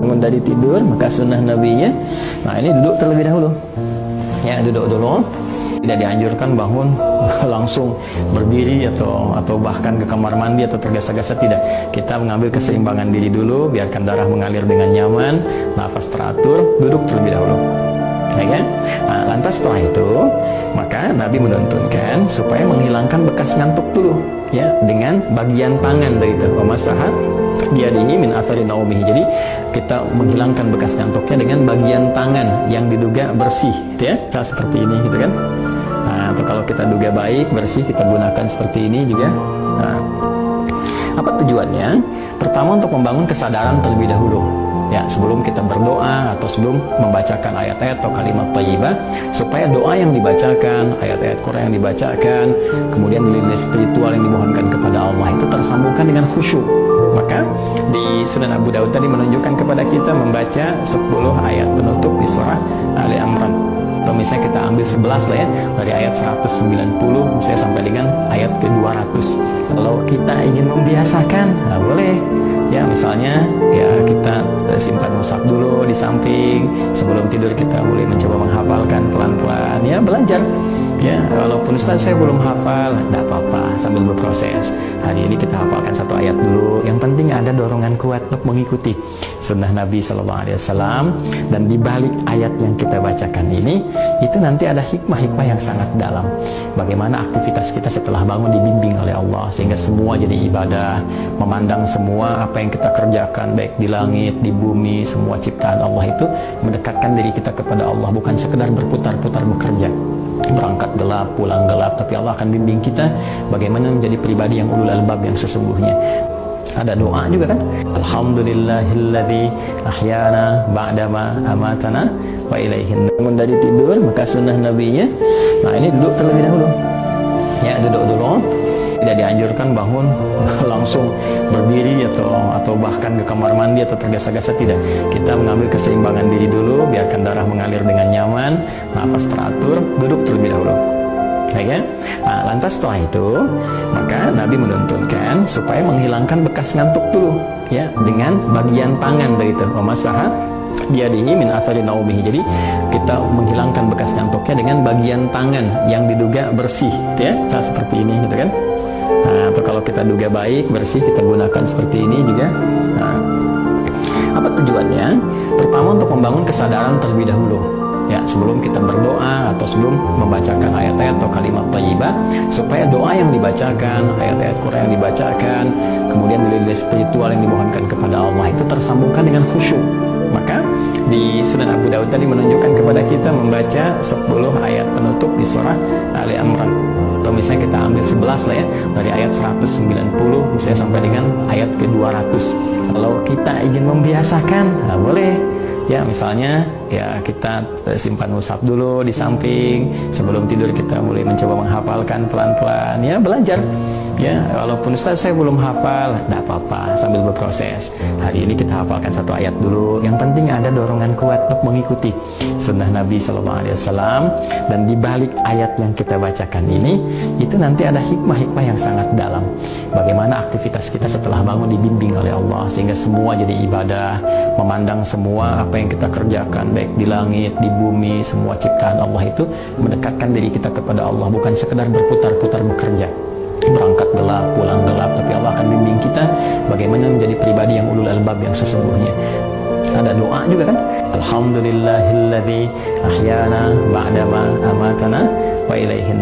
Bangun dari tidur, maka sunnah nabinya, nah ini duduk terlebih dahulu. Ya, duduk dulu. Tidak dianjurkan bangun langsung berdiri atau bahkan ke kamar mandi atau tergesa-gesa, tidak. Kita mengambil keseimbangan diri dulu, biarkan darah mengalir dengan nyaman, nafas teratur, duduk terlebih dahulu. Ya kan? Nah, lantas setelah itu, maka Nabi menuntunkan supaya menghilangkan bekas ngantuk dulu, ya, dengan bagian tangan dari itu. Wamasaha biyadihi min athari naumihi. Jadi kita menghilangkan bekas ngantuknya dengan bagian tangan yang diduga bersih, gitu ya. Seperti ini, gitu kan? Nah, atau kalau kita duga baik, bersih, kita gunakan seperti ini juga. Nah, apa tujuannya? Pertama, untuk membangun kesadaran terlebih dahulu. Ya, sebelum kita berdoa atau sebelum membacakan ayat-ayat atau kalimat thayyibah, supaya doa yang dibacakan, ayat-ayat Quran yang dibacakan, kemudian nilai spiritual yang dimohonkan kepada Allah itu tersambungkan dengan khusyuk. Maka di Sunan Abu Dawud tadi menunjukkan kepada kita membaca 10 ayat penutup di surah Ali Imran. Atau misalnya kita ambil 11 lah ya, dari ayat 190 misalnya sampai dengan ayat ke-200. Kalau kita ingin membiasakan, nah boleh. Ya, misalnya ya kita simpan mushaf dulu di samping, sebelum tidur kita boleh mencoba menghafalkan pelan-pelan, ya belajar. Ya, walaupun Ustaz saya belum hafal, tidak apa-apa, sambil berproses. Hari ini kita hafalkan 1 ayat dulu. Yang penting ada dorongan kuat untuk mengikuti sunnah Nabi SAW. Dan di balik ayat yang kita bacakan ini, itu nanti ada hikmah-hikmah yang sangat dalam. Bagaimana aktivitas kita setelah bangun dibimbing oleh Allah, sehingga semua jadi ibadah, memandang semua apa yang kita kerjakan, baik di langit, di bumi, semua ciptaan Allah itu mendekatkan diri kita kepada Allah, bukan sekedar berputar-putar bekerja, berangkat gelap, pulang gelap, tapi Allah akan bimbing kita bagaimana menjadi pribadi yang ulul albab yang sesungguhnya. Ada doa juga kan? Alhamdulillahilladzi ahyana ba'dama amatana wa ilaihin. Bangun dari tidur, maka sunnah nabinya, nah ini duduk terlebih dahulu. Ya, duduk dulu. Tidak dianjurkan bangun langsung berdiri atau bahkan ke kamar mandi atau tergesa-gesa, tidak. Kita mengambil keseimbangan diri dulu, biarkan darah mengalir dengan nyaman, nafas teratur, duduk terlebih dahulu. Ya kan? Nah, lantas setelah itu, maka Nabi menuntunkan supaya menghilangkan bekas ngantuk dulu, ya, dengan bagian tangan dari itu. Wamasaha biyadihi min athari naumihi. Jadi kita menghilangkan bekas ngantuknya dengan bagian tangan yang diduga bersih, gitu ya. Seperti ini, gitu kan? Nah, atau kalau kita duga baik, bersih, kita gunakan seperti ini juga. Nah, apa tujuannya? Pertama, untuk membangun kesadaran terlebih dahulu. Ya, sebelum kita berdoa atau sebelum membacakan ayat-ayat atau kalimat thayyibah, supaya doa yang dibacakan, ayat-ayat Quran yang dibacakan, kemudian nilai spiritual yang dimohonkan kepada Allah itu tersambungkan dengan khusyuk. Maka di Sunan Abu Dawud tadi menunjukkan kepada kita membaca 10 ayat penutup di surah Ali Imran. Atau misalnya kita ambil 11 lah ya, dari ayat 190 misalnya sampai dengan ayat ke-200. Kalau kita ingin membiasakan, nah boleh. Ya, misalnya ya kita simpan mushaf dulu di samping, sebelum tidur kita mulai mencoba menghafalkan pelan-pelan, ya belajar. Ya, walaupun Ustaz saya belum hafal, tidak apa-apa, sambil berproses. Hari ini kita hafalkan 1 ayat dulu. Yang penting ada dorongan kuat untuk mengikuti sunnah Nabi SAW. Dan di balik ayat yang kita bacakan ini, itu nanti ada hikmah-hikmah yang sangat dalam. Bagaimana aktivitas kita setelah bangun dibimbing oleh Allah, sehingga semua jadi ibadah, memandang semua apa yang kita kerjakan, baik di langit, di bumi, semua ciptaan Allah itu mendekatkan diri kita kepada Allah, bukan sekedar berputar-putar bekerja, berangkat gelap, pulang gelap, tapi Allah akan bimbing kita bagaimana menjadi pribadi yang ulul albab yang sesungguhnya. Ada doa juga kan? Alhamdulillahilladzi ahyana ba'dama amatana wa ilaihin.